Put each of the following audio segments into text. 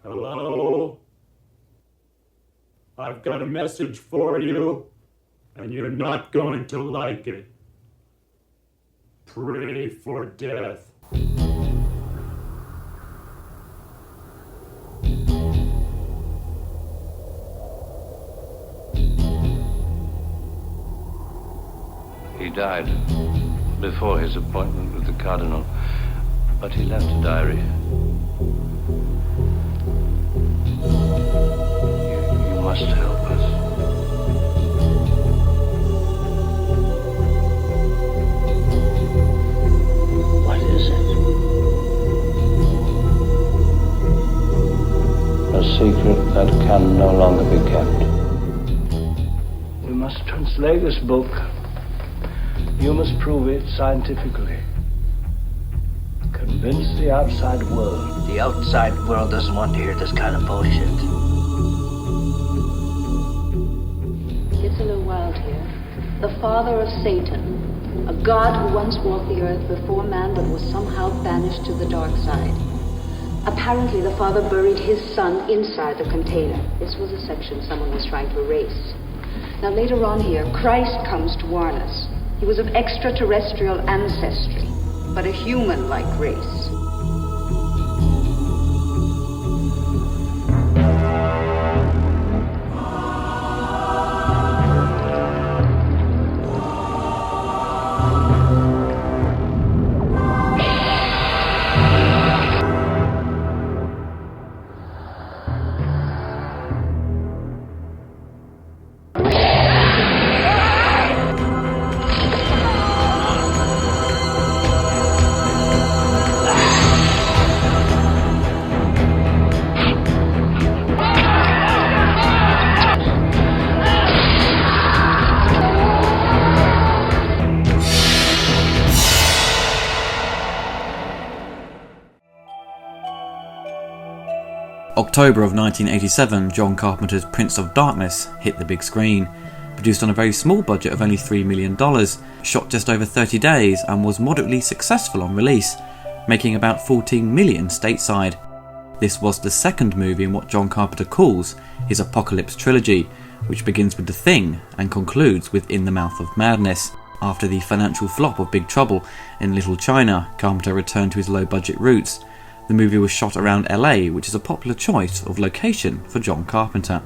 Hello? I've got a message for you, and you're not going to like it. Pray for death. He died before his appointment with the Cardinal, but he left a diary. You must help us. What is it? A secret that can no longer be kept. We must translate this book. You must prove it scientifically. Convince the outside world. The outside world doesn't want to hear this kind of bullshit. It's a little wild here. The father of Satan, a god who once walked the earth before man but was somehow banished to the dark side. Apparently the father buried his son inside the container. This was a section someone was trying to erase. Now later on here, Christ comes to warn us. He was of extraterrestrial ancestry, but a human-like race. October of 1987, John Carpenter's Prince of Darkness hit the big screen. Produced on a very small budget of only $3 million, shot just over 30 days and was moderately successful on release, making about $14 million stateside. This was the second movie in what John Carpenter calls his Apocalypse trilogy, which begins with The Thing and concludes with In the Mouth of Madness. After the financial flop of Big Trouble in Little China, Carpenter returned to his low-budget roots. The movie was shot around LA, which is a popular choice of location for John Carpenter.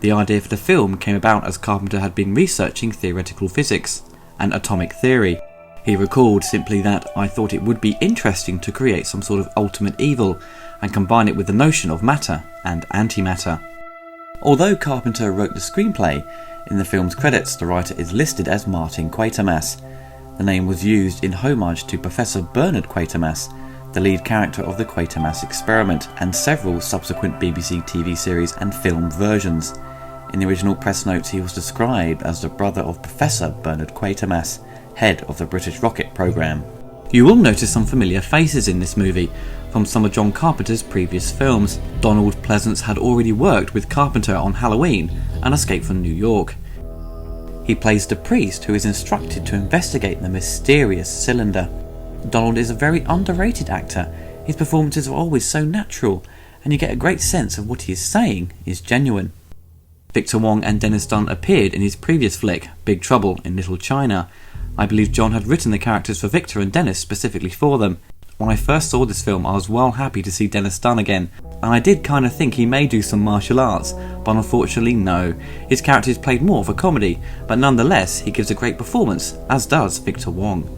The idea for the film came about as Carpenter had been researching theoretical physics and atomic theory. He recalled simply that, "I thought it would be interesting to create some sort of ultimate evil and combine it with the notion of matter and antimatter." Although Carpenter wrote the screenplay, in the film's credits the writer is listed as Martin Quatermass. The name was used in homage to Professor Bernard Quatermass, the lead character of the Quatermass Experiment, and several subsequent BBC TV series and film versions. In the original press notes he was described as the brother of Professor Bernard Quatermass, head of the British rocket programme. You will notice some familiar faces in this movie from some of John Carpenter's previous films. Donald Pleasance had already worked with Carpenter on Halloween and Escape from New York. He plays the priest who is instructed to investigate the mysterious cylinder. Donald is a very underrated actor. His performances are always so natural, and you get a great sense of what he is saying is genuine. Victor Wong and Dennis Dunn appeared in his previous flick, Big Trouble in Little China. I believe John had written the characters for Victor and Dennis specifically for them. When I first saw this film, I was well happy to see Dennis Dunn again, and I did kind of think he may do some martial arts, but unfortunately no. His character is played more of a comedy, but nonetheless he gives a great performance, as does Victor Wong.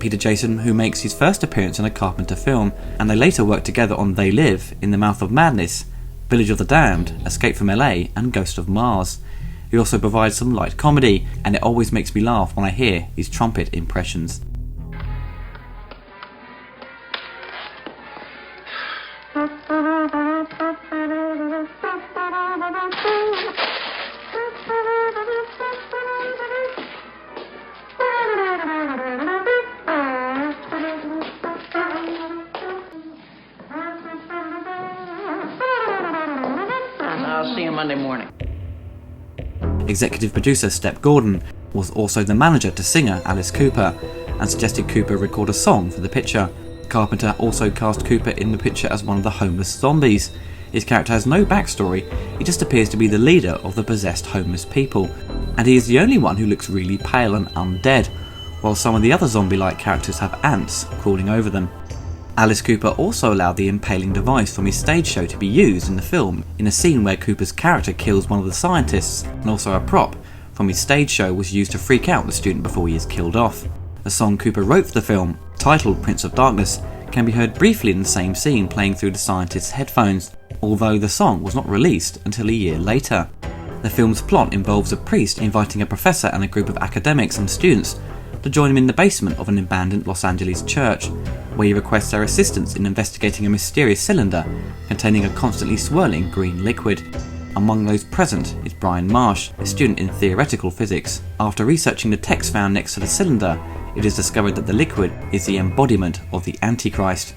Peter Jason, who makes his first appearance in a Carpenter film, and they later work together on They Live, In the Mouth of Madness, Village of the Damned, Escape from LA, and Ghost of Mars. He also provides some light comedy, and it always makes me laugh when I hear his trumpet impressions. I'll see you Monday morning. Executive producer Step Gordon was also the manager to singer Alice Cooper and suggested Cooper record a song for the picture. Carpenter also cast Cooper in the picture as one of the homeless zombies. His character has no backstory, he just appears to be the leader of the possessed homeless people, and he is the only one who looks really pale and undead, while some of the other zombie-like characters have ants crawling over them. Alice Cooper also allowed the impaling device from his stage show to be used in the film, in a scene where Cooper's character kills one of the scientists, and also a prop from his stage show was used to freak out the student before he is killed off. The song Cooper wrote for the film, titled Prince of Darkness, can be heard briefly in the same scene playing through the scientist's headphones, although the song was not released until a year later. The film's plot involves a priest inviting a professor and a group of academics and students to join him in the basement of an abandoned Los Angeles church, where he requests their assistance in investigating a mysterious cylinder containing a constantly swirling green liquid. Among those present is Brian Marsh, a student in theoretical physics. After researching the text found next to the cylinder, it is discovered that the liquid is the embodiment of the Antichrist.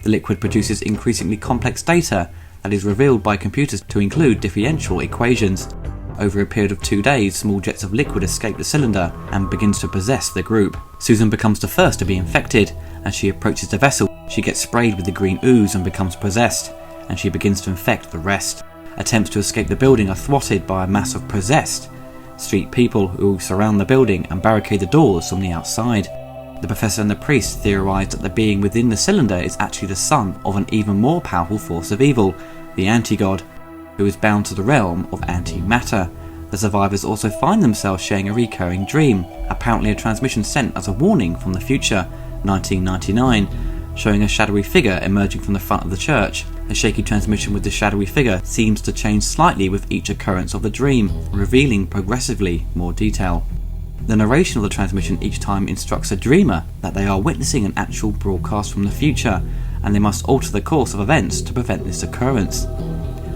The liquid produces increasingly complex data that is revealed by computers to include differential equations. Over a period of 2 days, small jets of liquid escape the cylinder and begins to possess the group. Susan becomes the first to be infected. As she approaches the vessel, she gets sprayed with the green ooze and becomes possessed, and she begins to infect the rest. Attempts to escape the building are thwarted by a mass of possessed street people who surround the building and barricade the doors from the outside. The professor and the priest theorise that the being within the cylinder is actually the son of an even more powerful force of evil, the anti-god, who is bound to the realm of antimatter. The survivors also find themselves sharing a recurring dream, apparently a transmission sent as a warning from the future, 1999, showing a shadowy figure emerging from the front of the church. The shaky transmission with the shadowy figure seems to change slightly with each occurrence of the dream, revealing progressively more detail. The narration of the transmission each time instructs a dreamer that they are witnessing an actual broadcast from the future, and they must alter the course of events to prevent this occurrence.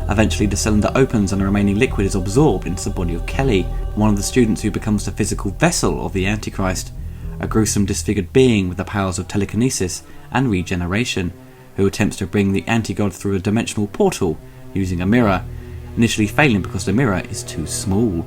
Eventually the cylinder opens and the remaining liquid is absorbed into the body of Kelly, one of the students who becomes the physical vessel of the Antichrist, a gruesome disfigured being with the powers of telekinesis and regeneration, who attempts to bring the anti-god through a dimensional portal using a mirror, initially failing because the mirror is too small.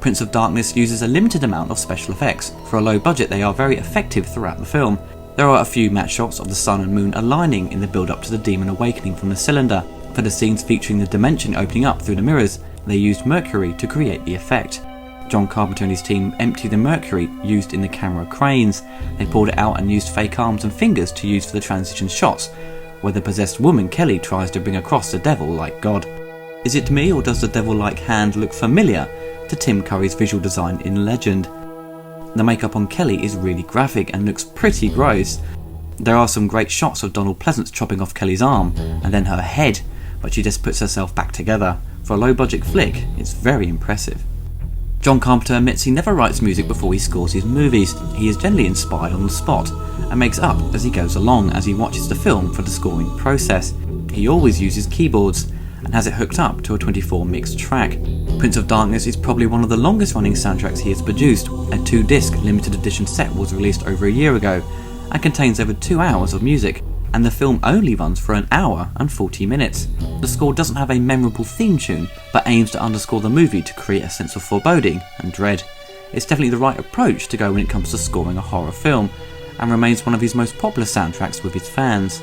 Prince of Darkness uses a limited amount of special effects. For a low budget, they are very effective throughout the film. There are a few matte shots of the sun and moon aligning in the build-up to the demon awakening from the cylinder. For the scenes featuring the dimension opening up through the mirrors, they used mercury to create the effect. John Carpenter and his team emptied the mercury used in the camera cranes. They pulled it out and used fake arms and fingers to use for the transition shots, where the possessed woman Kelly tries to bring across the devil like God. Is it me, or does the devil-like hand look familiar to Tim Curry's visual design in Legend? The makeup on Kelly is really graphic and looks pretty gross. There are some great shots of Donald Pleasance chopping off Kelly's arm and then her head, but she just puts herself back together. For a low-budget flick, it's very impressive. John Carpenter admits he never writes music before he scores his movies. He is generally inspired on the spot and makes up as he goes along as he watches the film for the scoring process. He always uses keyboards and has it hooked up to a 24 mix track. Prince of Darkness is probably one of the longest running soundtracks he has produced. A 2-disc limited edition set was released over a year ago and contains over 2 hours of music, and the film only runs for 1 hour and 40 minutes. The score doesn't have a memorable theme tune, but aims to underscore the movie to create a sense of foreboding and dread. It's definitely the right approach to go when it comes to scoring a horror film, and remains one of his most popular soundtracks with his fans.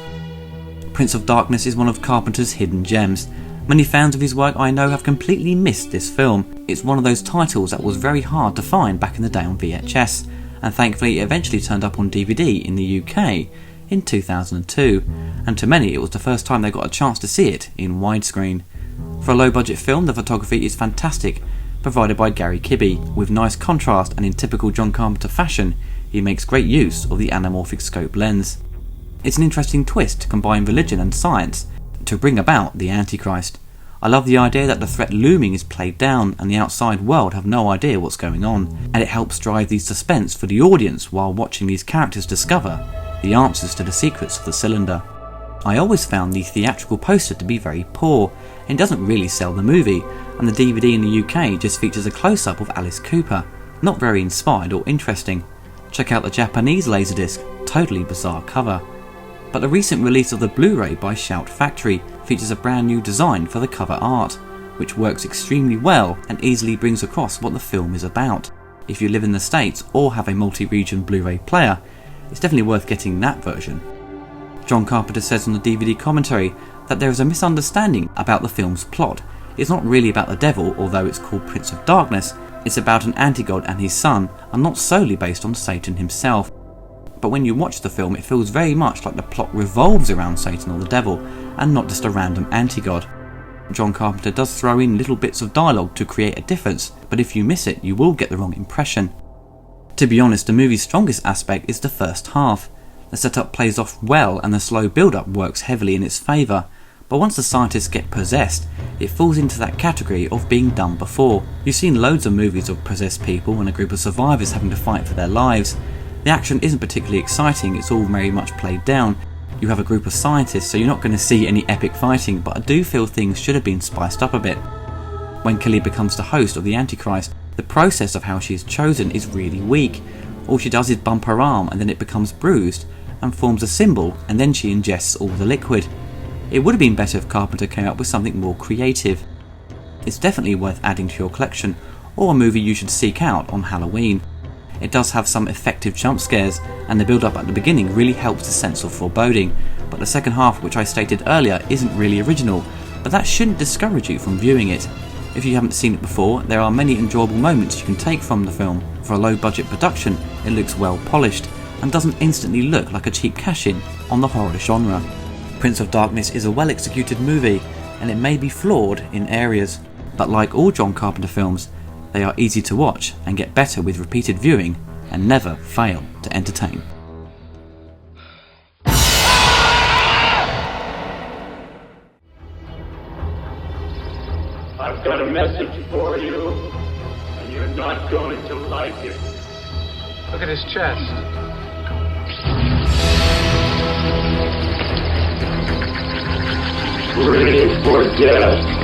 Prince of Darkness is one of Carpenter's hidden gems. Many fans of his work I know have completely missed this film. It's one of those titles that was very hard to find back in the day on VHS, and thankfully it eventually turned up on DVD in the UK in 2002, and to many it was the first time they got a chance to see it in widescreen. For a low budget film, the photography is fantastic, provided by Gary Kibbe. With nice contrast and in typical John Carpenter fashion, he makes great use of the anamorphic scope lens. It's an interesting twist to combine religion and science to bring about the Antichrist. I love the idea that the threat looming is played down and the outside world have no idea what's going on, and it helps drive the suspense for the audience while watching these characters discover the answers to the secrets of the cylinder. I always found the theatrical poster to be very poor and doesn't really sell the movie, and the DVD in the UK just features a close-up of Alice Cooper. Not very inspired or interesting. Check out the Japanese Laserdisc, totally bizarre cover. But the recent release of the Blu-ray by Shout Factory features a brand new design for the cover art, which works extremely well and easily brings across what the film is about. If you live in the States or have a multi-region Blu-ray player, it's definitely worth getting that version. John Carpenter says on the DVD commentary that there is a misunderstanding about the film's plot. It's not really about the devil, although it's called Prince of Darkness. It's about an anti-god and his son, and not solely based on Satan himself. But when you watch the film, it feels very much like the plot revolves around Satan or the devil, and not just a random anti-god. John Carpenter does throw in little bits of dialogue to create a difference, but if you miss it, you will get the wrong impression. To be honest, the movie's strongest aspect is the first half. The setup plays off well, and the slow build-up works heavily in its favour. But once the scientists get possessed, it falls into that category of being done before. You've seen loads of movies of possessed people and a group of survivors having to fight for their lives. The action isn't particularly exciting, it's all very much played down. You have a group of scientists, so you're not going to see any epic fighting, but I do feel things should have been spiced up a bit. When Kelly becomes the host of the Antichrist, the process of how she is chosen is really weak. All she does is bump her arm and then it becomes bruised and forms a symbol, and then she ingests all the liquid. It would have been better if Carpenter came up with something more creative. It's definitely worth adding to your collection, or a movie you should seek out on Halloween. It does have some effective jump scares, and the build up at the beginning really helps the sense of foreboding, but the second half, which I stated earlier, isn't really original, but that shouldn't discourage you from viewing it. If you haven't seen it before, there are many enjoyable moments you can take from the film. For a low budget production, it looks well polished, and doesn't instantly look like a cheap cash-in on the horror genre. Prince of Darkness is a well executed movie, and it may be flawed in areas, but like all John Carpenter films, they are easy to watch and get better with repeated viewing and never fail to entertain. I've got a message for you, and you're not going to like it. Look at his chest. Ready for death.